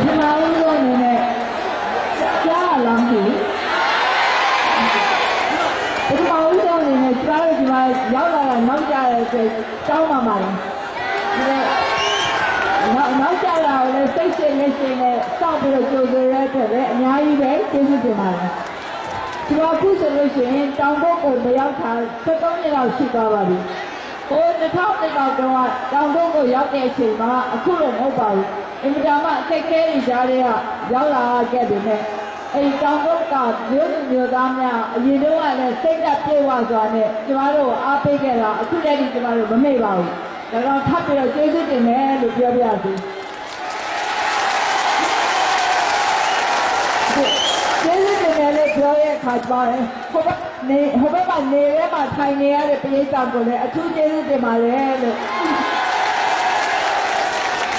ထမဦးဆုံးအနေနဲ့ကြားလာပြီပထမဦးဆုံးအနေနဲ့ကြားလို့ဒီမှာရောက်လာတာနောက်ကြတဲ့အတွက်တောင်းပါပါလေနောက်ကြတာကိုလည်းစိတ်ရှိလက်ရှိနဲ့စောင့်ပြီးတော့ကြိုးစားရတဲ့အတွက်လည်းအများကြီးပဲကျေးဇူးတင်ပါတယ်ဒီမှာအခုဆိုလို့ရှိရင်တောင်ကုတ်ကိုမရောက်တာ73နှစ်လောက်ရှိသွားပါပြီဟို2000လောက်တုန်းကတောင်ကုတ်ကိုရောက်တဲ့အချိန်မှာအခုတော့မဟုတ်ပါဘူးအင်မတန်မှအခက်အခဲတွေကြားထဲကရောက်လာခဲ့တယ်နဲ့အဲဒီတောင်ကုတ်ကမျိုးလူမျိုးသားများအရင်တုန်းကလည်းစိတ်ဓာတ်ပြေဝစွာနဲ့ကျမတို့အားပေးခဲ့တာအခုတည်းကကျမတို့မမေ့ပါဘူးဒါတော့ထပ်ပြီးတော့ကျေးဇူးတင်မယ်လို့ပြောပြရစီကျေးဇူးတင်တယ်လို့ပြောရဲ့အခါကျတော့ဟိုဘက်မှာနေရဲမှာထိုင်နေရတဲ့ပရိသတ်ကိုလည်းအထူးကျေးဇူးတင်ပါတယ်လို့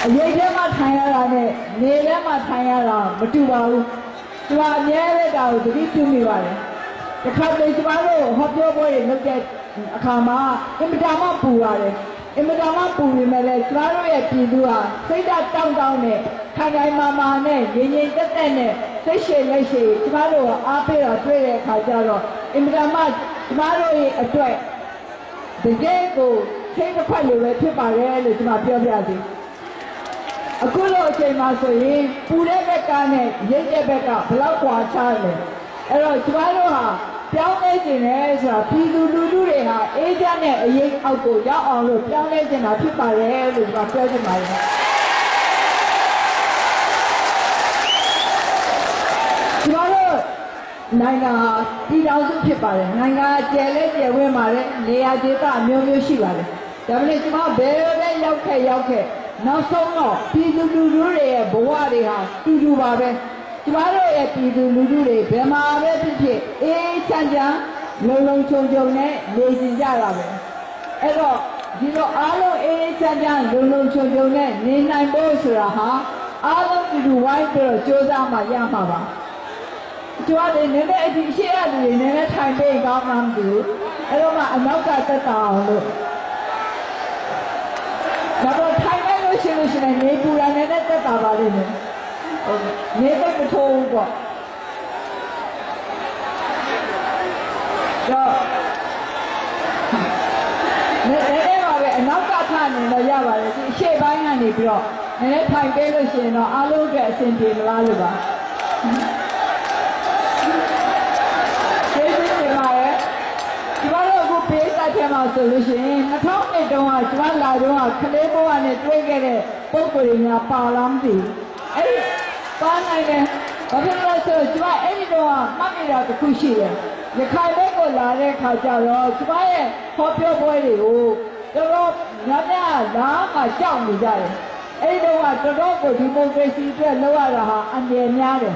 အရေးထဲမှာထိုင်ရတာနဲ့နေထဲမှာထိုင်ရတာမတူပါဘူးကျမအမြဲတမ်းဒါကိုသတိပြုမိပါတယ်တစ်ခါတလေကျမတို့ဟောပြောပွဲတွေလုပ်တဲ့အခါမှာအင်မတန်မှပူပါတယ်အင်မတန်မှပူနေမဲ့လေကျမတို့ရဲ့ပြည်သူဟာစိတ်ဓာတ်တောင်းတောင်းနဲ့ခိုင်ခိုင်မာမာနဲ့ငြိမ်ငြိမ်သက်သက်နဲ့စိတ်ရှည်လက်ရှည်ကျမတို့အားပေးတာတွေ့တဲ့အခါကျတော့အင်မတန်မှကျမတို့ရဲ့အတွက်တကယ်ကိုစိတ်တစ်ခွက်လိုပဲဖြစ်ပါတယ်လို့ကျမပြောပြစီအခုလိုအချိန်မှာဆိုရင်ပူတဲ့ဘက်ကနဲ့ရိတ်တဲ့ဘက်ကဘလောက်ကွာခြားလဲအဲ့တော့ကျမတို့ဟာပြောင်းလဲခြင်းလဲဆိုတာပြည်သူလူထုတွေဟာအေးချမ်းတဲ့အရေးအောက်ကိုရောက်အောင်လို့ပြောင်းလဲခြင်းတာဖြစ်ပါတယ်လို့ပြောချင်ပါတယ်ကျမတို့နိုင်ငံပြည်ထောင်စုဖြစ်ပါတယ်နိုင်ငံကျယ်လဲကျယ်ဝန်းပါတယ်နေရာဒေသအမျိုးမျိုးရှိပါတယ်ဒါပေမဲ့ကျမဘယ်ပဲရောက်ခဲ့နောက်ဆုံးတော့ပြည်သူလူထုတွေရဲ့ဘဝတွေဟာတူပါပဲကျမတို့ရဲ့ပြည်သူလူထုတွေဘယ်မှာပဲဖြစ်အေးချမ်းချမ်းလုံခြုံနဲ့နေကြကြတာပဲအဲ့တော့ဒီလိုအားလုံးအေးချမ်းချမ်းလုံခြုံနဲ့နေနိုင်ဖို့ဆိုတာဟာအားလုံးတူဝိုင်းပြီးတော့ကြိုးစားမှရမှာပါကျမတို့နည်းနည်းအဒီရှိရလူတွေနည်းနည်းထိုင်ပေးကောင်းမှမသိဘူးအဲ့တော့မှအနောက်ကသက်သာအောင်လို့ဒါတော့ထိုင်လိုက်လို့ရှိရင်နေပူရနေတဲ့သက်သာပါလိမ့်မယ်နေတော့မထိုးဘူးပေါ့တော့နေပါပဲအနောက်ကထနေတော့ရပါတယ်ဒီရှေ့ပိုင်းကနေပြီးတော့နည်းနည်းထိုင်ပေးလို့ရှိရင်တော့အားလုံးကအဆင်ပြေမလားလို့ပါကျေးဇူးတင်ပါတယ်ကျမတို့အခုပေးသက်ထဲမှာဆိုလို့ရှိရင်2000တုန်းကကျမလာတော့ခလေးဘဝနဲ့တွေ့ခဲ့တဲ့ပုံကိုယ်တွေများပါလားမသိဘူးအဲ့ဒီပါနိုင်တယ်ဘာဖြစ်လို့ဆိုကျမအဲ့ဒီတော့မှတ်မိတာတစ်ခုရှိတယ်ရခိုင်ဘက်ကိုလာတဲ့ခါကျတော့ကျမရဲ့ဟောပြောပွဲတွေကိုတော်တော်များများလာမှကြောက်နေကြတယ်အဲ့ဒီတော့တော်တော်ကိုဒီမိုကရေစီအတွက်လုပ်ရတာဟာအမြဲများတယ်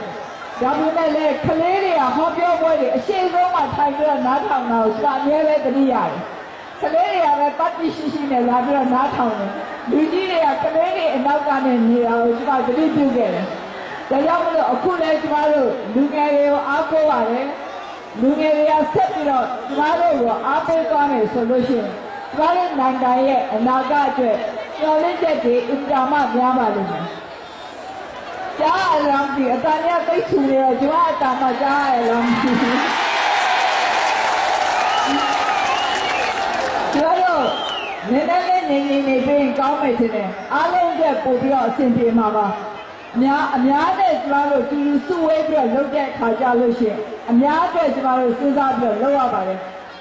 ဒါပေမဲ့လည်းကလေးတွေကဟောပြောပွဲတွေအရှိဆုံးမှထိုင်ပြီးတော့နားထောင်တာကိုကျမအမြဲပဲသတိရတယ်ကလေးတွေကပဲပတ်တိရှိနဲ့လာပြီးတော့နားထောင်တယ်လူကြီးတွေကကလေးတွေအနောက်ကနေနေတာကိုကျမသတိပြုခဲ့တယ်ဒါကြောင့်မလို့အခုလည်းကျမတို့လူငယ်တွေကိုအားကိုးပါတယ်လူငယ်တွေကဆက်ပြီးတော့ကျမတို့ကိုအားပေးသွားမယ်ဆိုလို့ရှိရင်ကျမတို့နိုင်ငံရဲ့အနာဂတ်အတွက်မျှော်လင့်ချက်တွေအင်တာမများပါလိမ့်မယ်ကြားအလောင်းဒီအတန်ရသိချူနေတော့ကျမအတန်မကြားရလောင်းဒီကျမတို့နည်းနည်းလေးနေပြီးကောင်းမယ်ထင်တယ်အားလုံးအတွက်ပို့ပြီးတော့အဆင်ပြေမှာပါအများနဲ့ကျမတို့တူစုဝေးပြီးတော့လုပ်တဲ့အခါကြလို့ရှိရင်အများအတွက်ကျမတို့စဉ်းစားပြီးတော့လုပ်ရပါတယ်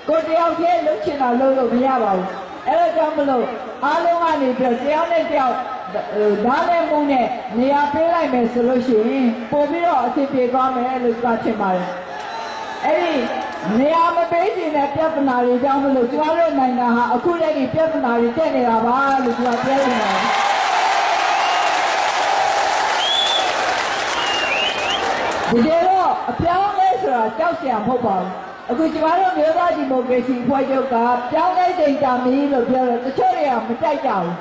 ကိုတယောက်တည်းလုပ်ချင်တာလုပ်လို့မရပါဘူးအဲ့ဒါကြောင့်မလို့အားလုံးကနေပြီးတော့တယောက်နဲ့တယောက်ဒါလည်းမုန်းနဲ့နေရာပေးလိုက်မယ်ဆိုလို့ရှိရင်ပို့ပြီးတော့အဆင်ပြေသွားမယ်လို့ကျမထင်ပါတယ်အဲ့ဒီနေရာမပေးခြင်းနဲ့ပြဿနာတွေကြောင့်မလို့ကျမတို့နိုင်ငံဟာအခုတည်းကပြဿနာတွေတက်နေတာပါလို့ကျမပြောနေပါတယ်ဒီတော့အပြောင်းလဲဆိုတာကြောက်စရာမဟုတ်ပါဘူးအခုကျမတို့မျိုးသားဒီမိုကရေစီဖွဲ့ချုပ်ကပြောင်းလဲချိန်ကြမီလို့ပြောတော့တချို့တွေကမကြိုက်ကြဘူး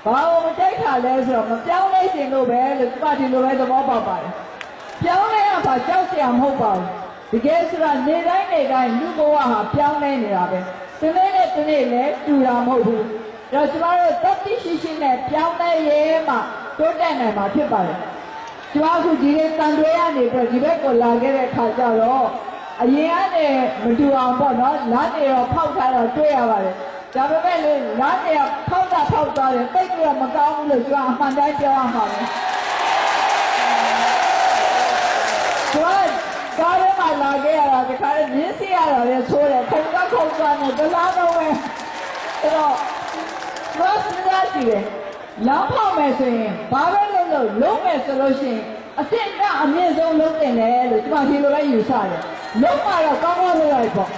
ဘာလို့မကြိုက်တာလဲဆိုတော့မပြောင်းလဲခြင်းလို့ပဲလို့ကျမဒီလိုပဲသဘောပေါက်ပါတယ်ပြောင်းလဲရတာကြောက်စရာမဟုတ်ပါဘူးတကယ်ဆိုတာနေတိုင်းလူဘဝဟာပြောင်းလဲနေတာပဲဒီနေ့နဲ့ဒီနေ့လည်းတူတာမဟုတ်ဘူးတော့ကျမတို့တတိရှိနဲ့ပြောင်းလဲရဲမှတိုးတက်နိုင်မှာဖြစ်ပါတယ် ကျွားခုဒီနေ့တန်တွေရနေပြီးဒီဘက်ကိုလာခဲ့တဲ့ခါကျတော့အရင်ကနေမတူအောင်ပေါ့နော်လမ်းတွေတော့ဖောက်ထားတော့တွေ့ရပါတယ်ဒါပေမဲ့လေလမ်းတွေကဖောက်သွားတယ်တိတ်ပြီးတော့မကောင်းဘူးလို့ကျွားအမှန်တိုင်းပြောရမှာပဲကျွားကားထဲမှာလာခဲ့ရတာဒီခါလေးမြင်းစီရတာလည်းဆိုးတယ်ခုံသွားနေဒလားတော့ပဲအဲ့တော့ကျွားစဉ်းစားကြည့်တယ်လမ်းဖောက်မယ်ဆိုရင်ဘာပဲလုံးမယ်ဆိုလို့ရှိရင်အစ်စ်ကအမြင့်ဆုံးလုံးတင်တယ်လို့ကျွန်တော်ဒီလိုပဲယူဆတယ်လုံးမှာတော့ကောင်းကောင်းလုပ်လိုက်ပေါ့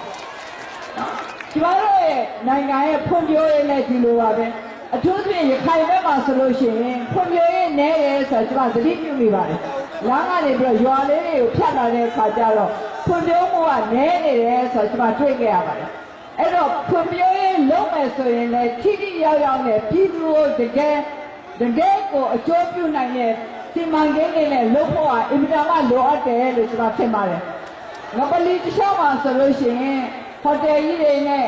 နော်ကျွန်တော်ရဲ့နိုင်ငံရဲ့ဖွံ့ဖြိုးရေးနဲ့ဒီလိုပါပဲအထူးသဖြင့်ရခိုင်ဘက်မှာဆိုလို့ရှိရင်ဖွံ့ဖြိုးရေးနည်းတယ်ဆိုတော့ကျွန်တော်သတိပြုမိပါတယ်လမ်းကနေပြီးတော့ရွာလေးတွေကိုဖြတ်လာတဲ့အခါကျတော့ဖွံ့ဖြိုးမှုကနည်းနေတယ်ဆိုတော့ကျွန်တော်တွေ့ခဲ့ရပါတယ်အဲ့တော့ဖွံ့ဖြိုးရေးလုပ်မယ်ဆိုရင်လည်းထိထိရောက်နဲ့ပြည်သူကိုတကယ်ကိုအကျိုးပြုနိုင်တဲ့စီမံကိန်းတွေနဲ့လုပ်ဖို့အင်မတန်မှလိုအပ်တယ်လို့ကျွန်တော်ထင်ပါတယ်။ငပလီတစ်လျှောက်မှာဆိုလို့ရှိရင်ဟိုတယ်ကြီးတွေနဲ့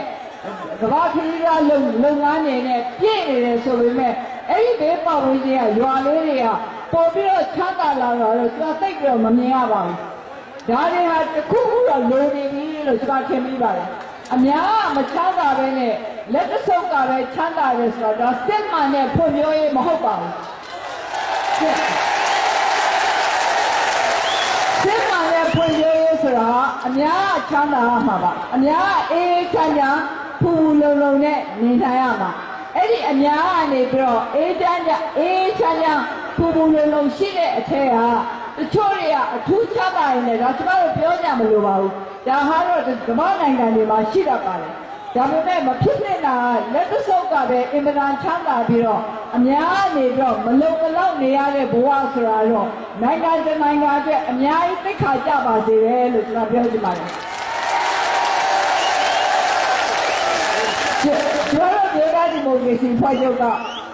ကမ္ဘာခရီးသွားလုပ်ငန်းတွေနဲ့ပြည့်နေတယ်ဆိုပေမဲ့အဲ့ဒီဘေးပတ်ဝန်းကျင်ကရွာလေးတွေကပို့ပြီးတော့ချမ်းသာလာတော့ကျွန်တော်သိပြီးတော့မမြင်ရပါဘူး။ဒါတွေဟာတစ်ခုခုတော့လိုနေပြီလို့ကျွန်တော်ထင်မိပါတယ်။အများမချမ်းသာပဲနဲ့လက်တဆုပ်ကပဲချမ်းသာတယ်ဆိုတော့စစ်မှန်တဲ့ဖွံ့ဖြိုးရေးမဟုတ်ပါဘူးစစ်မှန်တဲ့ဖွံ့ဖြိုးရေးဆိုတာအများချမ်းသာမှာပါအများအေးချမ်းချမ်းဖူဖူလုံလုံနဲ့နေထိုင်ရမှာအဲ့ဒီအများကနေပြီးတော့အေးချမ်းချမ်းဖူဖူလုံလုံရှိတဲ့အထက်ကတချို့တွေကအထူးချမ်းသာနေတယ်ဒါကျွန်တော်တို့ပြောကြမလို့ပါဘူးဒါဟာတော့ဓမ္မနိုင်ငံတွေမှာရှိတတ်ပါတယ်ဒါပေမဲ့မဖြစ်ဖြစ်တာလက်တဆုပ်ကပဲအင်မတန်ချမ်းသာပြီးတော့အများနေတော့မလုံမလောက်နေရတဲ့ဘဝဆိုတာတော့နိုင်ငံတကာနိုင်ငံအတွက်အများကြီးသိခါကြပါစေတယ်လို့ကျွန်တော်ပြောချင်ပါတယ်ကျွန်တော်တို့ဒေသဒီမိုကရေစီဖွဲ့ချုပ်က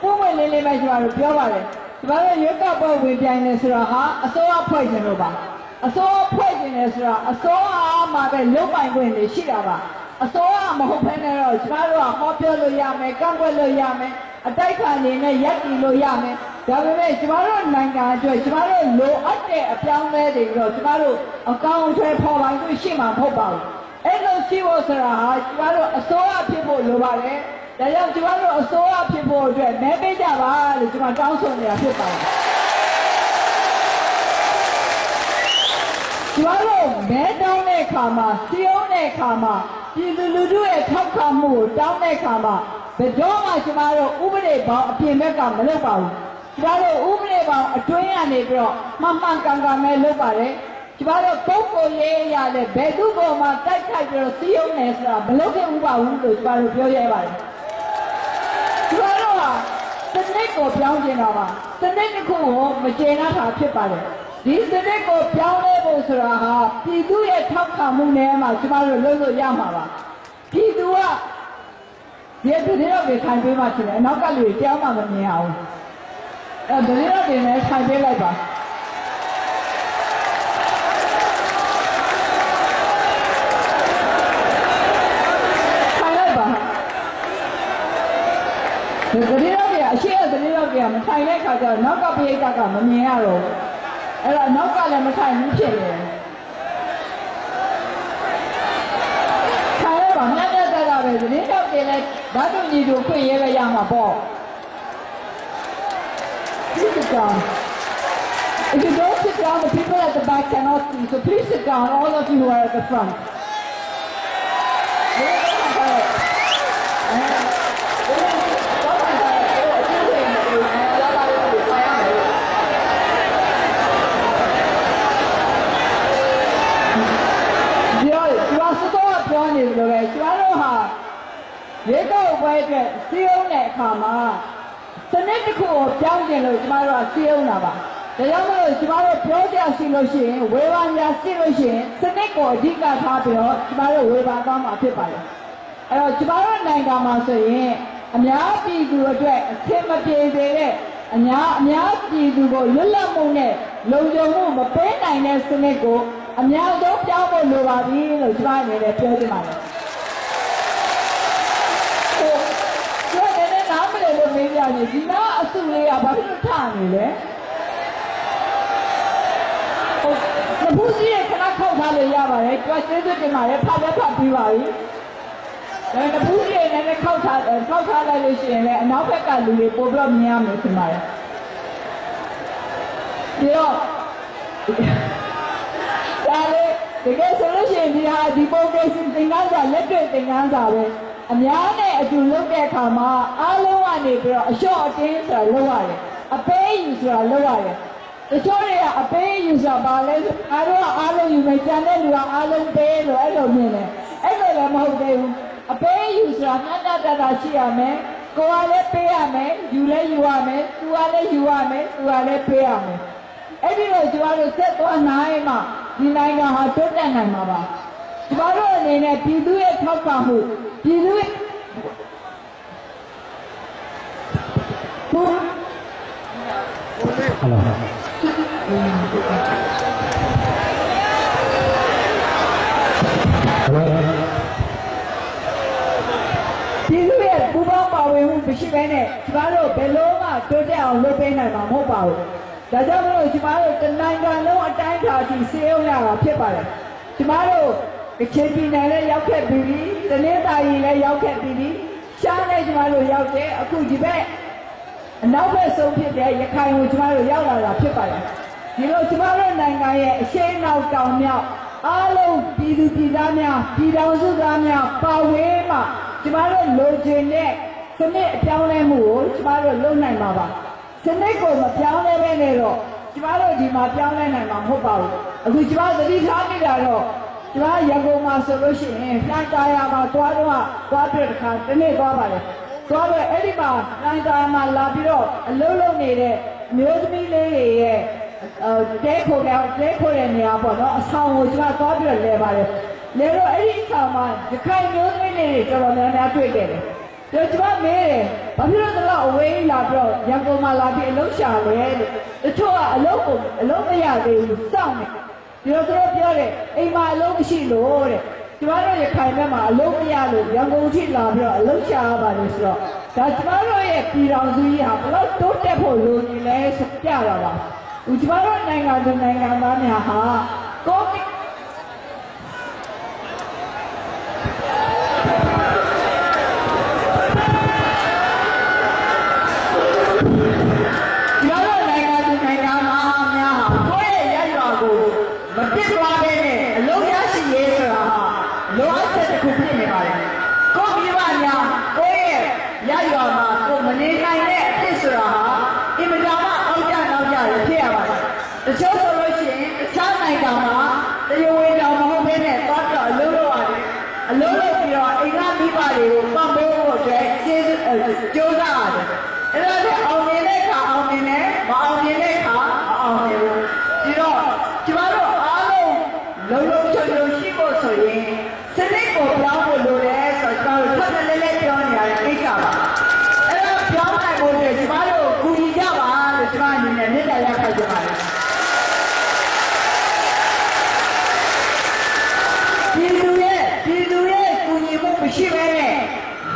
ပုံမှန်လေးလေးပဲကျွန်တော်တို့ပြောပါတယ်ကျွန်တော်တို့ရွေးကောက်ပွဲဝင်ပြိုင်နေဆိုတာဟာအစိုးရဖွဲ့ခြင်းလို့ပါအစိုးရဖွဲ့ခြင်းနေဆိုတာအစိုးရမှာပဲလုပ်ပိုင်ခွင့်တွေရှိတာပါအစိုးရမဟုတ်ဘဲနဲ့တော့ကျွန်တော်တို့ကဟောပြောလို့ရမယ်ကန့်ကွက်လို့ရမယ်အတိုက်ခံနေနဲ့ရပ်တည်လို့ရမယ်ဒါပေမဲ့ကျွန်တော်တို့နိုင်ငံအတွက်ကျွန်တော်တို့လိုအပ်တဲ့အပြောင်းလဲတွေတော့ကျွန်တော်တို့အကောင့်အထည်ဖော်ပိုင်ခွင့်ရှိမှာမဟုတ်ပါဘူးအဲ့လိုရှိဖို့ဆိုတာဟာကျွန်တော်တို့အစိုးရဖြစ်ဖို့လိုပါတယ်ဒါကြောင့်ကျွန်တော်တို့အစိုးရဖြစ်ဖို့အတွက်မဲပေးကြပါလို့ကျွန်တော်တောင်းဆိုနေတာဖြစ်ပါတယ်ကျွန်တော်တို့မဲတောင်းတဲ့အခါမှာစီးအောင်တဲ့အခါမှာပြည်သူလူထုရဲ့ထောက်ခံမှုကိုတောင်းတဲ့အခါမှာဘယ်တော့မှကျွန်တော်တို့ဥပဒေပေါင်းအပြင်ဘက်ကမလုပ်ပါဘူးကျွန်တော်တို့ဥပဒေပေါင်းအတွင်းကနေပြီးတော့မှန်ကန်ပဲလုပ်ပါတယ်ကျွန်တော်တို့ပုံကိုရေးရတဲ့ဘယ်သူ့ပေါ်မှာတိုက်ခိုက်ပြီးတော့စီးအောင်နေဆိုတာမလုပ်ခဲ့ဘူးပါဘူးလို့ကျွန်တော်တို့ပြောရပါတယ်ကျွန်တော်တို့ဟာစနစ်ကိုပြောင်းကျင်တာပါစနစ်တစ်ခုကိုမကျေနပ်တာဖြစ်ပါတယ်ဒီစနစ်ကိုပြောင်းလဲဖို့ဆိုတာဟာပြည်သူရဲ့ထောက်ခံမှုနဲ့မှကျမတို့လုပ်လို့ရမှာပါပြည်သူကဒီတတိယတွေခံပေးမှချင်တယ်အနောက်ကလူတွေတောင်းမှမမြင်အောင်အဲတတိယတွေလည်းခံပေးလိုက်ပါခံလိုက်ပါဒီတတိယတွေအရှိအတတိယတွေကမထိုင်တဲ့ခါကျတော့နောက်ကပိဋကမမြင်ရတော့အဲ့တော့နောက်ကလည်းမထိုင်ဘူးဖြစ်နေတယ်ခါရပါမြတ်ပဲသတင်းတော့တင်လဲဓာတ်ညီတို့ခွင့်ရဲပဲရမှာပေါ့ Please sit down. If you don't sit down, the people at the back cannot see. So please sit down, all of you who are at the front. John is the way. John, they go away to see on that comma. The next cool down in tomorrow, see on Nava. The younger tomorrow project solution, where on your solution, the next or Dika Tapio, tomorrow, where I come up to buy. Tomorrow night, I'm saying, and now be to address, Timothy there, and now be to go, Lula Monet, Lojo, but pen I next to go. အများဆုံးပြောင်းဖို့လိုပါပြီလို့ကျွန်မအနေနဲ့ပြောချင်ပါတယ်။ကျွန်တော်လည်းနားမလည်လို့မေးကြတယ်ဒီကအစုလေးကဘာဖြစ်လို့ထနေလဲ။ နဖူးကြီးရဲ့ခဏခောက်ထားလို့ရပါတယ်ကျွတ်သေးသေးတင်ပါလေဖတ်ပြီးပါပြီဒါနဖူးကြီးရဲ့လည်းခောက်ထားလိုက်လို့ရှိရင်လည်းအနောက်ဘက်ကလူတွေပို့ပြီးတော့မြင်ရမယ်ထင်ပါတယ်ပြီးတော့ဒါလေတကယ်ဆိုလို့ရှိရင်ဒီဟာဒီပုံကိစ္စသင်ခန်းစာလက်တွေ့သင်ခန်းစာပဲအများနဲ့အတူလုပ်တဲ့အခါမှာအားလုံးကနေပြီးတော့အလျှော့အတင်းဆိုတာလုပ်ရတယ်အပေးယူဆိုတာလုပ်ရတယ်တချို့တွေကအပေးယူဆိုတာဘာလဲဆိုအားလုံးကအားလုံးယူမယ်ကြံတဲ့လူကအားလုံးပေးလို့အဲ့လိုမြင်တယ်အဲ့လိုလည်းမဟုတ်သေးဘူးအပေးယူဆိုတာမျက်နှာတတာရှိရမယ်ကိုယ်ကလည်းပေးရမယ်ယူလည်းယူရမယ်သူကလည်းယူရမယ်သူကလည်းပေးရမယ်အဲ့ဒီလိုကျွန်တော်တို့ဆက်သွားနိုင်မှဒီနိုင်ငံဟာတိုးတက်နိုင်မှာပါကျွန်တော်တို့အနေနဲ့ပြည်သူရဲ့ထောက်ခံမှုပြည်သူရဲ့ပြည်သူရဲ့ပူပေါင်းပါဝင်မှုမရှိဘဲနဲ့ကျွန်တော်တို့ဘယ်လိုမှတိုးတက်အောင်လုပ်ပေးနိုင်မှာမဟုတ်ပါဘူးဒါကြောင့်မလို့ကျွန်တော်တို့တနိုင်ငံလုံးအတိုင်းအတာအထိစေအောင်ရတာဖြစ်ပါတယ်ကျွန်တော်တို့ကချင်ပြည်နယ်လည်းရောက်ခဲ့ပြီးပြီတနင်္သာရီလည်းရောက်ခဲ့ပြီးပြီရှားလည်းကျွန်တော်တို့ရောက်တယ်အခုဒီဘက်အနောက်ဘက်ဆုံးဖြစ်တဲ့ရခိုင်ကိုကျွန်တော်တို့ရောက်လာတာဖြစ်ပါတယ်ဒီလိုကျွန်တော်တို့နိုင်ငံရဲ့အရှေ့နောက်တောင်မြောက်အားလုံးပြည်သူပြည်သားများပြည်တော်စုသားများပါဝင်မှကျွန်တော်တို့လိုချင်တဲ့စနစ်အပြောင်းလဲမှုကိုကျွန်တော်တို့လုပ်နိုင်မှာပါစနစ်ကိုမပြောင်းလဲဘဲနဲ့တော့ကျွန်တော်တို့ဒီမှာပြောင်းလဲနိုင်မှာမဟုတ်ပါဘူးအခုကျွန်တော်သတိထားမိတာတော့ကျွန်တော်ရန်ကုန်မှာဆိုလို့ရှိရင်လှန်ကာယာမှာသွားတွေ့တစ်ခါတစ်နေ့သွားပါတယ်သွားတော့အဲ့ဒီမှာလှန်ကာယာမှာလာပြီးတော့အလုပ်လုပ်နေတဲ့အမျိုးသမီးလေးတွေရဲ့တဲခိုတဲ့နေရာပေါ့နော်အဆောင်ကိုကျွန်တော်သွားပြီးတော့လဲပါတယ်လဲတော့အဲ့ဒီအခါမှာရခိုင်မျိုးသမီးလေးတွေတော်တော်များများတွေ့ခဲ့တယ်ကျွန်တော်မေးတယ်ဘာဖြစ်လို့တော့အဝေးလာပြီးတော့ရန်ကုန်မှာလာပြီးအလုပ်ရှာလဲလို့တချို့ကအလုပ်မရသေးဘူးစောင့်နေဒီလိုပြောတယ်အိမ်မှာအလုပ်မရှိလို့တဲ့ကျွန်တော်တို့ရခိုင်ဘက်မှာအလုပ်မရလို့ရန်ကုန်ထိလာပြီးတော့အလုပ်ရှာရပါလို့ဆိုတော့ဒါကျွန်တော်တို့ရဲ့ပြည်တော်စုကြီးဟာဘယ်တော့တိုးတက်ဖို့လိုနေလဲဆိုပြတာပါကျွန်တော်တို့နိုင်ငံသူနိုင်ငံသားများဟာကိုဗစ်တချို့ဆိုလို့ရှိရင်တခြားနိုင်ငံမှာတရားဝင်တော်မဟုတ်ဘဲနဲ့သွားပြီးအလုပ်လုပ်ရတယ်အလုပ်လုပ်ပြီးတော့အိမ်ကမိဘတွေကိုပံ့ပိုးဖို့အတွက်ကြိုးစားရတယ်အဲ့ဒါနဲ့အောင်မြင်တဲ့အခါအောင်မြင်တယ်မအောင်မြင်တဲ့အခါမအောင်မြင်ဘူးဒီတော့ကျမတို့အားလုံးလုံချုံရှိဖို့ဆိုရင်စနစ်ကိုပြောင်းဖို့လိုတယ်ဆိုတော့ကျမတို့ထပ်ထပ်လေးပြောနေရတဲ့ကိစ္စပါအဲ့တော့ပြောင်းနိုင်ဖို့အတွက်ကျမတို့ကူညီကြပါလို့ကျမအနေနဲ့မေတ္တာရပ်ခံချင်ပါတယ်ပြည်သူရဲ့ကူညီမှုမရှိဘဲနဲ့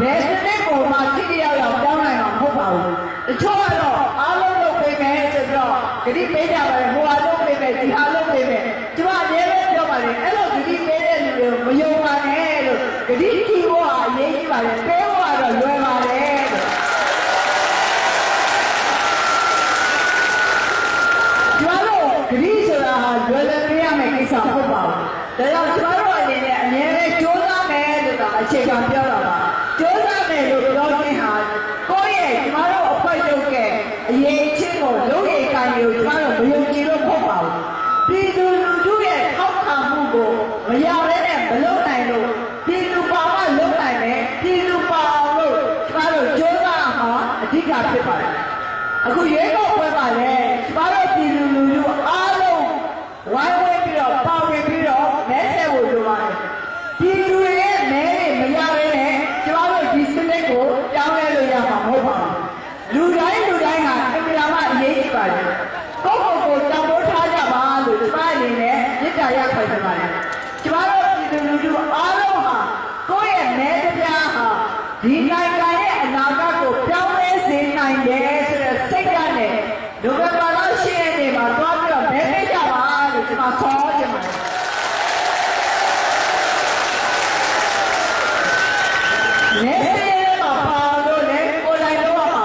ဘယ်စနစ်ကိုမှထိတိရောက်ပြောင်းနိုင်မှာမဟုတ်ပါဘူးတချို့ကတော့အားလုံးလုပ်ပေးမယ်ဆိုတော့ဂတိပေးကြပါတယ်ဟိုအားလုံးပေးမယ်ဒီအားလုံးပေးမယ်ကျွန်မအများပဲပြောပါတယ်အဲ့လိုဂတိပေးတဲ့လူတွေမယုံပါနဲ့လို့ဂတိကြည့်ဖို့အရေးကြီးပါတယ်ပေးဖို့ကတော့လွယ်ပါတယ်ကျွန်တော်ဂတိဆိုတာဟာလွယ်လွယ်ပြရမယ့်ကိစ္စမဟုတ်ပါဘူးဒါကြောင့်ကျွန်တော်အနေနဲ့အများနဲ့ကြိုးစားမယ်လို့ကအခြေခံပြောတာပါကြိုးစားမယ်လို့ပြောခြင်းဟာကိုယ့်ရဲ့ကျွန်တော်အဖွဲ့ချုပ်ရဲ့အရေးချင်းကိုလုံးရိပ်ကိုင်းကိုကျွန်တော်မယုံကြည်လို့မဟုတ်ပါဘူးပြည်သူလူထုရဲ့ထောက်ခံမှုကိုမရဘဲနဲ့မလုပ်နိုင်လို့ပြည်သူပါမလုပ်နိုင်တယ်ပြည်သူပါအောင်လို့ကျွန်တော်ကြိုးစားမှာအဓိကဖြစ်ပါတယ်အခုရွေးကောက်ပွဲပါလေကျွန်တော်ပြည်သူလူထုအားလုံးဝိုင်းဝန်းပြီးတော့ပါဝင်ပြီးတော့မဲထည့်ဖို့လိုပါတယ်ပြည်သူရဲ့မဲတွေမရဘဲနဲ့ကျွန်တော်တို့ဒီစနစ်ကိုပြောင်းလဲလို့ရမှာမဟုတ်ပါဘူးလူတိုင်းဟာအင်မတန်မှအရေးကြီးပါတယ်ကိုယ့်ကိုယ်ကိုတောင်းတထားကြပါလို့ကျွန်မအနေနဲ့မေတ္တာရပ်ခံချင်ပါတယ်ကျွန်တော်တို့ပြည်သူလူထုအားလုံးဟာကိုယ့်ရဲ့မဲတရားဟာဒီနိုင်ငံရဲ့အနာဂတ်ကိုပြောင်းလဲစေနိုင်တယ်ဆိုတဲ့စိတ်ဓာတ်နဲ့ မှာခေါ်ကြမှာနေသေးမှာပါလို့လေကိုယ်တိုင်လုပ်ရမှာပါ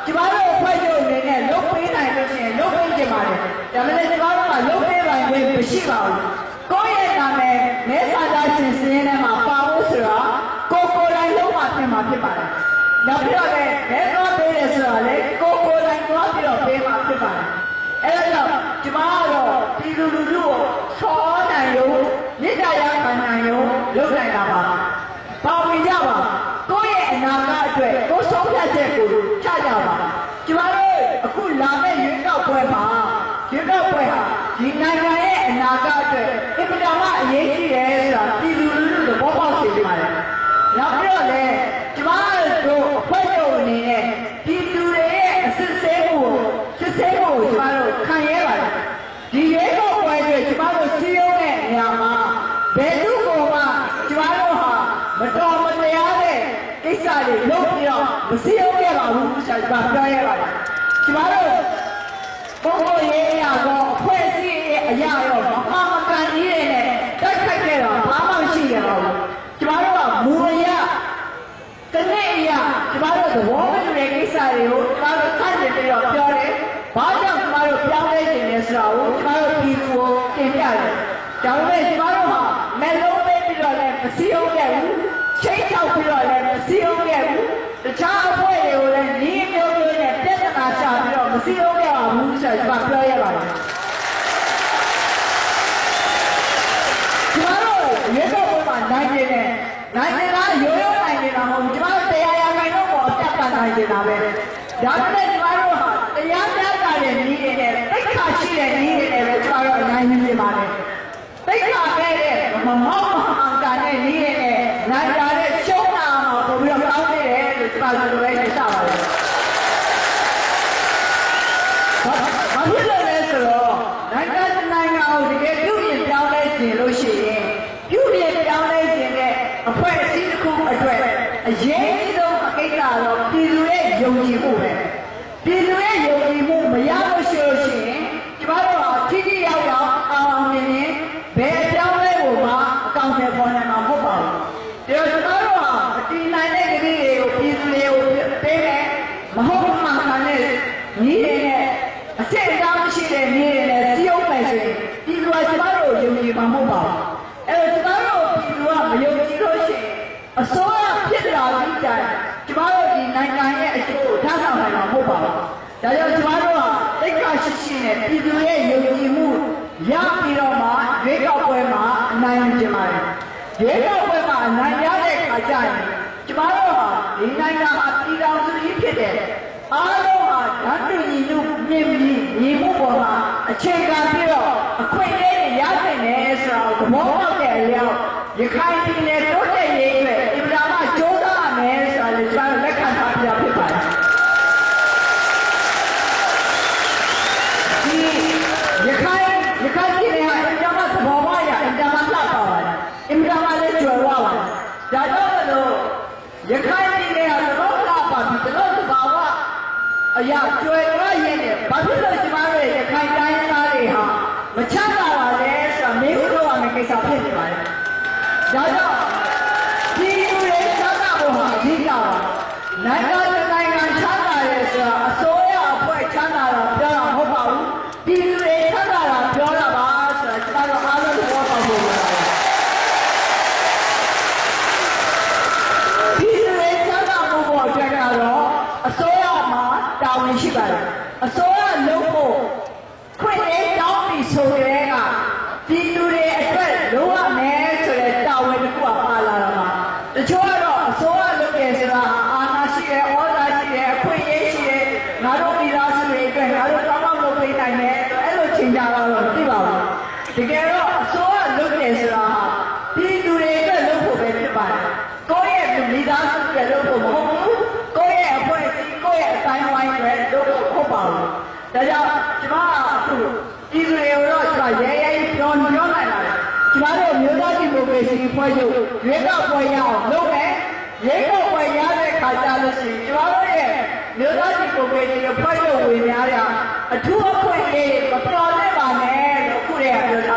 ကျမတို့ဖွဲ့ချုပ်နေနဲ့လုပ်ပေးနိုင်လို့ရှိရင်လုပ်ပေးကြပါလေဒါပေမဲ့ကျမတို့ကလုပ်ပေးပိုင်ခွင့်မရှိပါဘူးကိုယ့်ရဲ့နာမည်မဲဆန္ဒရှင်စင်းထဲမှာပါဖို့ဆိုတော့ကိုယ်တိုင်လုပ်မှပြင်မှာဖြစ်ပါတယ်နောက်ပြီးတော့လည်းမဲသွားပေးတယ်ဆိုတော့လေကိုယ်တိုင်သွားပြီးတော့ပေးမှဖြစ်ပါတယ်အဲ့ဒါကြောင့်ကျမကတော့ပြည်သူလူထုကိုဆောနိုင်လို့မြစ်တာရခံနိုင်လို့လုပ်နိုင်တာပါပါဝင်ကြပါကိုယ့်ရဲ့အနာဂတ်အတွက်ကိုယ်ဆုံးဖြတ်ချက်ကိုချကြပါကျမတို့အခုလာမယ့်ရွေးကောက်ပွဲမှာရွေးကောက်ပွဲဟာဒီနိုင်ငံရဲ့အနာဂတ်အတွက်အင်မတန်မှအရေးကြီးတယ်ဆိုတာပြည်သူလူထုသဘောပေါက်စေချင်ပါတယ်နောက်ပြီးတော့လည်းကျမတို့အဖွဲ့ချုပ်အနေနဲ့ပြည်သူတွေရဲ့အစစ်ဆေးမှုကိုကျမတို့ခံရပါတယ်ဒီရွေးကောက်ပွဲတွေကျမတို့စီးရုံးတဲ့နေရာမှာဘယ်သူကမှကျမတို့ဟာမတော်မတရားတဲ့ကိစ္စတွေလုပ်ပြီးတော့မစီးရုံးရပါဘူးဆိုတာပြောရပါတယ်ကျမတို့ပုဂ္ဂိုလ်ရေးအရာကောအဖွဲ့အစည်းရဲ့အရာရောမဟာမကန်ကြီးတွေနဲ့တိုက်ခိုက်ခဲ့တော့ဘာမှမရှိရပါဘူးကျမတို့ကမူရတနေ့အရာကျမတို့သဘောမတူတဲ့ကိစ္စတွေကိုကျမတို့ဆန့်ကျင်ပြီးတော့ပြောတယ်ဘာကြောင့်ကျမတို့ပြောင်းလဲခြင်းလဲဆိုတာကိုကျမတို့ပြည်သူကိုတင်ပြတယ်ဒါပေမဲ့ကျမတို့ဟာမဲလုံးပေးပြီးတော့လည်းမစည်းရုံးခဲ့ဘူးချိတ်ချောက်ပြီးတော့လည်းမစည်းရုံးခဲ့ဘူးတခြားအဖွဲ့တွေကိုလည်းနီးမျိုးမျိုးနဲ့ပြဿနာရှာပြီးတော့မစည်းရုံးခဲ့ပါဘူးဆိုတာကျမပြောရပါတယ်ကျမတို့ရွေးကောက်ပွဲမှာနိုင်နေတယ်နိုင်နေတာရိုးရိုးနိုင်နေတာမဟုတ်ဘူးကျမတို့တရားရခိုင်တော့ပေါ်တက်တာနိုင်နေတာပဲဒါပေမဲ့ကျမတို့ဟာတရားမျှတတဲ့နည်းတွေနဲ့တိတ်ခါရှိတဲ့နည်းတွေနဲ့ပဲကျမတို့အနိုင်နေပါတယ်တိတ်ခါခဲ့တဲ့မမောက်မဟန်ကန်တဲ့နည်းတွေနဲ့နိုင်တာတဲ့ရှုံးတာမှာပို့ပြီးတော့ကောင်းနေတယ်လို့ကျမတို့လည်းသိကြပါတယ်ဘာဖြစ်လို့လဲဆိုတော့နိုင်ငံကိုတကယ်ပြုပြင်ပြောင်းလဲခြင်းလို့ရှိရင်ပြုပြင်ပြောင်းလဲခြင်းနဲ့အဖွဲ့အစည်းတစ်ခုအတွက်အရေးကြီးဆုံးအကိစ္စတော့ပြည်သူရဲ့ယုံကြည်မှုပဲပြည်သူရဲ့ယုံကြည်မှုမရလို့ရှိရင်ကျမတို့ဟာထိထိရောက်ရောက်အောင်မြင်ရင်ဘယ်ပြောင်းလဲဖို့မှအကောင့်ထဲပေါ်နိုင်မှာမဟုတ်ပါဘူး။ဒါကျမတို့ဟာအတီးနိုင်တဲ့ကလေးတွေကိုပြည်သူတွေကိုပေးမယ်မဟုတ်မှန်ကန်တဲ့ညီတွေနဲ့အစစ်အသားမရှိတဲ့ညီတွေနဲ့စီးအောင်မယ်ဆိုရင်ပြည်သူကကျမတို့ကိုယုံကြည်မှာမဟုတ်ပါဘူး။အဲ့တော့ကျမတို့ပြည်သူကမယုံကြည်လို့ရှိရင်အစိုးရဖြစ်လာပြီးကြတယ်ကျမတို့ဒီနိုင်ငံရဲ့အကျိုးကိုထားဆောင်နိုင်မှာမဟုတ်ပါဘူး။ဒါကြောင့်ကျမတို့ဟာတိတ်ခါရှိရှိနဲ့ပြည်သူရဲ့ယုံကြည်မှုရပြီးတော့မှရွေးကောက်ပွဲမှာအနိုင်ယူကြပါတယ်။ရွေးကောက်ပွဲမှာအနိုင်ရတဲ့အခါကျရင်ကျမတို့ဟာဒီနိုင်ငံဟာပြည်ထောင်စုကြီးဖြစ်တယ်။အားလုံးဟာဓာတ်တူညီမှုမြင့်ပြီးညီမှုပေါ်မှာအခြေခံပြီးတော့အခွင့်အရေးရနိုင်တယ်ဆိုတာကိုသဘောပေါက်တဲ့အလျောက်ရခိုင်ပြည်နယ်တိုးတက်ရေးအတွက်အင်တာမကြိုးစားရမယ်ဆိုတာလည်းကျမတို့လက်ခံထားပြဖြစ်ပါတယ်။ဒီရခိုင်ပြည်နယ်ဟာအင်တာမသဘောပေါက်ရအင်တာမလှပပါတယ်။အင်တာမလည်းကျွယ်ဝပါတယ်။ဒါကြောင့်လို့ရခိုင်ပြည်နယ်ဟာသဘောလှပါပြီးတော့သဘာဝအရာကျွယ်ဝရဲ့နဲ့ဘာဖြစ်လို့ကျမတို့ရခိုင်တိုင်းသားတွေဟာမချမ်းသာပါလဲဆိုတာမေးဖို့တော့အမေကိစ္စဖြစ်နေပါတယ်။ဒါကြောင့်ပြည်သူတွေချမ်းသာဖို့ဟာအဓိကပါ။နိုင်ငံချမ်းသာရဲဆိုတာအစိုးရအဖွဲ့ချမ်းသာတာပြောတာမဟုတ်ပါဘူး။ပြည်သူတွေချမ်းသာတာပြောတာပါဆိုတာကျမတို့အားလုံးသဘောပေါက်ဖို့လိုပါတယ်။ပြည်သူတွေချမ်းသာမှုပေါ်အတွက်ကတော့အစိုးရမှာတာဝန်ရှိပါတယ်။အစိုးရလုပ်ဖို့ခွင့်ရေးတောင်းပြီးဆိုတဲ့ကပြည်သူတွေအတွက်လိုအပ်မယ်ဆိုတဲ့တာဝန်တစ်ခုကပါလာတာပါတချို့ကတော့အစိုးရလုပ်တယ်ဆိုတာအာဏာရှိတယ်ဩဇာရှိတယ်အခွင့်အရေးရှိတယ်ငါတို့ပြည်သားစုတွေအတွက်ငါတို့တောင်းပန်လုပ်ပေးနိုင်တယ်အဲ့လိုချိန်ကြတော့မသိပါဘူးတကယ်တော့အစိုးရလုပ်တယ်ဆိုတာပြည်သူတွေအတွက်လုပ်ဖို့ပဲဖြစ်ပါတယ်ကိုယ့်ရဲ့ပြည်သားစုတွေလုပ်ဖို့မဟုတ်ဘူးကိုယ့်ရဲ့အဖွဲ့အစည်းကိုယ့်ရဲ့အတိုင်းဝိုင်းတွေလုပ်ဖို့ဟုတ်ပါဘူးဒါကြောင့်ကျမအခုပြည်သူတွေကိုတော့ကျမရဲရဲပြောနိုင်လာတယ်ကျမတို့မျိုးသားဒီမိုကရေစီဖွဲ့ချုပ်ရွေးကောက်ပွဲရအောင်လုပ်မယ်ရွေးကောက်ပွဲရတဲ့ခါကျလို့ရှိရင်ကျမတို့ရဲ့မျိုးသားဒီမိုကရေစီဖွဲ့ချုပ်ဝင်များရအထူးအခွင့်အရေးမတော်နဲ့ပါနဲ့လို့ခုတည်းကပြောထား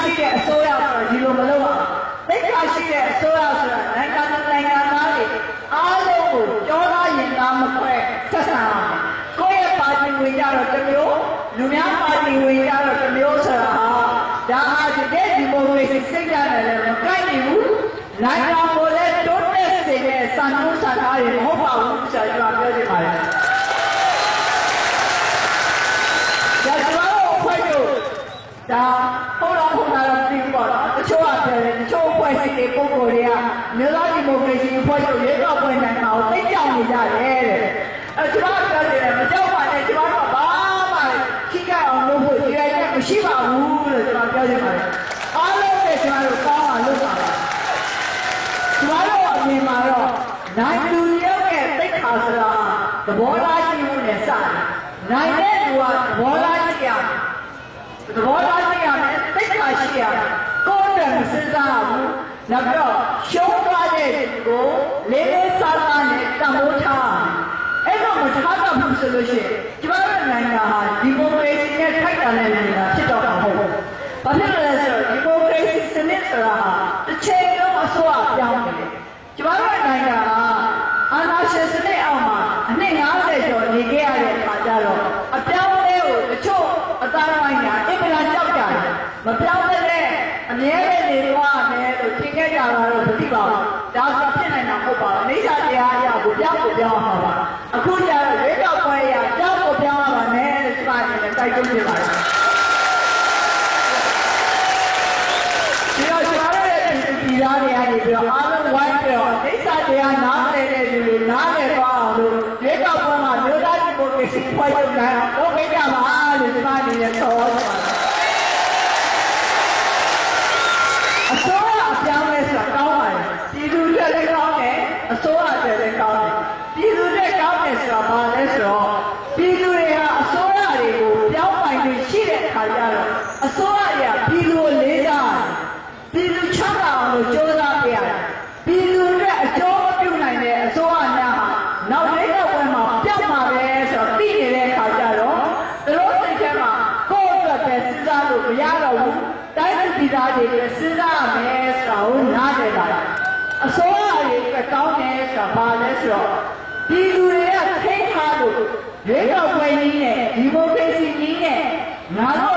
ရှိတဲ့အစိုးရဆိုတော့ဒီလိုမလုပ်ပါဘူးသိက္ခာရှိတဲ့အစိုးရဆိုတာနိုင်ငံသားတွေအားလုံးကိုကြောသားရင်သားမခွဲဆက်ဆံရမယ်ကိုယ့်ရဲ့ပါတီဝင်ကြတော့တစ်မျိုးလူများပါတီဝင်ကြတော့တစ်မျိုးဆိုတာဒါဟာတကယ်ဒီမိုကရေစီစိတ်ဓာတ်နဲ့လည်းမကိုက်နိုင်ဘူးနိုင်ငံကိုလည်းတိုးတက်စေတဲ့စံနှုန်းစံထားတွေမဟုတ်ပါဘူးဆရာကြီးကပြောချင်ပါတယ်ဒါကျွန်တော်တို့အဖွဲ့တို့ဒါဟုတ်လားတော့ပြီးပေါ့နော်တချို့ကပြောတယ်တချို့အဖွဲ့အစည်းတွေပုံပေါ်တွေကမြို့သားဒီမိုကရေစီအဖွဲ့ချုပ်ရွေးကောက်ပွဲနိုင်မှာကိုသိကြောင်နေကြတယ်တဲ့ကျွန်တော်ပြောတယ်မကြောက်ပါနဲ့ကျွန်တော်ဘာမှခိကအောင်လုပ်ဖို့ရွေးချက်မရှိပါဘူးလို့ကျွန်တော်ပြောချင်ပါတယ်အားလုံးနဲ့ကျွန်တော်တို့ကောင်းအောင်လုပ်ပါမယ်ကျွန်တော်တို့အမြင်မှာတော့နိုင်သူရောက်တဲ့သိက္ခာဆိုတာသဘောထားရှိမှုနဲ့စတယ်နိုင်တဲ့သူကသဘောထားရှိရသဘောထားရှိရမယ်သိက္ခာရှိရကိုယ်တိုင်စဉ်းစားဘူးနောက်ပြီးတော့ရှုံးသွားတဲ့ကိုလေးလေးစားစားနဲ့တံမိုးထားအဲ့တော့မထားတော့ဘူးဆိုလို့ရှိရင်ကျွန်တော်တို့နိုင်ငံဟာဒီမိုကရေစီနဲ့ထိုက်တန်တဲ့နိုင်ငံဖြစ်တော့မှာမဟုတ်ဘူး။ဘာဖြစ်လို့လဲဆိုတော့ဒီမိုကရေစီစနစ်ဆိုတာဟာတစ်ချိန်လုံးအစိုးရပြောင်းနေတယ်။ကျွန်တော်တို့နိုင်ငံဟာအာဏာရှင်စနစ်အောက်မှာအနှစ်90ကျော်နေခဲ့ရတဲ့အခါကျတော့အပြောင်းအလဲကိုတချို့အသားပိုင်းကအင်္ဂလာကြောက်ကြတယ်။မပြောင်းတဲ့အမြဲတမ်းနေသွားမယ်လို့ထင်ခဲ့ကြတာတော့မသိပါဘူး။ဒါဆိုဖြစ်နိုင်တာမဟုတ်ပါဘူး။အိဋ္ဌတရားအရာကိုပြောင်းမှာပါ။အခုကျတော့ရွေးကောက်ပွဲအရာပြောင်းရပါမယ်လို့ဒီမှာနေတိုက်တွန်းနေပါတယ်။ဒီတော့ကျွန်တော်တို့ရဲ့ပြည်သားတွေကနေပြီးတော့အားလုံးဝိုင်းပြီးတော့အိဋ္ဌတရားနားလည်တဲ့လူတွေနားလည်သွားအောင်လို့ရွေးကောက်ပွဲမှာမြို့သားဒီမိုကရေစီဖွဲ့ချုပ်နိုင်အောင်လုပ်ပေးကြပါလို့ဒီမှာနေနဲ့ဆော်ပါတယ်။အစိုးရအပြောင်းလဲဆိုတာကောင်းပါတယ်ပြည်သူတွေလည်းကောင်းတယ်အစိုးရတွေလည်းကောင်းတယ်ပြည်သူတွေကောင်းတယ်ဆိုတာဘာလဲဆိုတော့ပြည်သူတွေဟာအစိုးရတွေကိုပြောင်းပိုင်နေရှိတဲ့အခါကျတော့အစိုးရတွေကပြည်သူကိုလေးစားပြည်သူချမ်းသာအောင်လို့ကြိုးစားပေးရတယ်ပြည်သူတွေအကျိုးမပြုနိုင်တဲ့အစိုးရများဟာနောက်လေးတော့ဘယ်မှာပြောင်းမှာပဲဆိုတော့သိနေတဲ့အခါကျတော့သူတို့စိတ်ထဲမှာကိုယ့်အတွက်ပဲစဉ်းစားလို့မရတော့ဘူးတိုင်းပြည်သားတွေလည်းစဉ်းစားရမယ်ဆိုတာကိုနားလည်လာတာအစိုးရတွေအတွက်ကောင်းတယ်ဆိုတာဘာလဲဆိုတော့ပြည်သူတွေကထိန်းထားလို့ရွေးကောက်ပွဲကြီးနဲ့ဒီမိုကရေစီကြီးနဲ့ငါတို့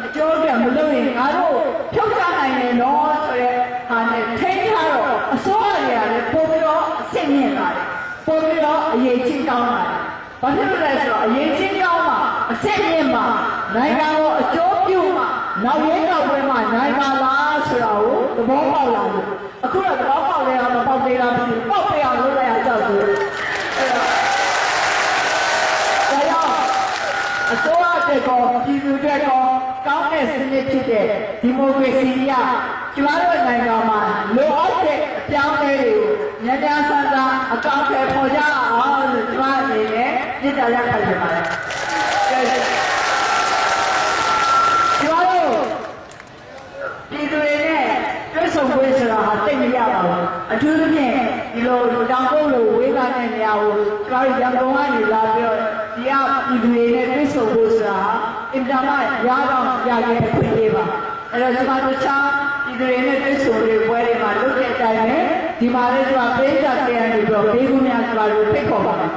အကျိုးအတွက်မလုပ်ရင်ငါတို့ဖြုတ်ချနိုင်တယ်နော်ဆိုတဲ့ဟာနဲ့ထိန်းထားတော့အစိုးရတွေကလည်းပို့ပြီးတော့အဆင့်မြင့်လာတယ်ပို့ပြီးတော့အရေးကြီးကောင်းလာတယ်ဘာဖြစ်လို့လဲဆိုတော့အရေးကြီးကောင်းမှအဆင့်မြင့်မှနိုင်ငံကိုအကျိုးပြုမှနောက်ရွေးကောက်ပွဲမှာနိုင်ပါလားဆိုတာကိုသဘောပေါက်လာလို့အခုတော့သဘောပေါက်လဲအောင်မပေါက်သေးလားမသိဘူးပေါက်ပြအောင်လုပ်လိုက်ရကြောက်ဆိုအဲ့တော့အစိုးရတက်ကောပြည်သူတက်ကောကောင်းတဲ့စနစ်ဖြစ်တဲ့ဒီမိုကရေစီရကျမတို့နိုင်ငံမှာလိုအပ်တဲ့အပြောင်းအလဲတွေကိုညံ့ညမ်းဆန်းဆန်းအကောင့်တွေပေါ်ကြအောင်လို့ကျမအနေနဲ့ပြစ်ဒဏ်ရခိုင်နေပါတယ်ကျမတို့ပြည်သူတွေနဲ့တွေ့ဆုံပွဲဆိုတာဟာသိမရပါဘူးအထူးသဖြင့်ဒီလိုတောင်ကုန်းလိုဝေးကားတဲ့နေရာကိုကျမတို့ရန်ကုန်ကနေလာပြီးတော့ဒီကပြည်သူတွေနဲ့တွေ့ဆုံဖို့ဆိုတာအင်တာနက်ရတော့ရခဲ့ခွင့်ပေးပါအဲ့တော့ကျမတို့ချာပြည်သူတွေနဲ့တွေ့ဆုံပွဲတွေမှာလုပ်တဲ့အတိုင်းပဲဒီမှာလည်းကျမပေးကြတဲ့နေပြီးတော့ပေးခွင့်များကျမတို့ဖိတ်ခေါ်ပါမယ်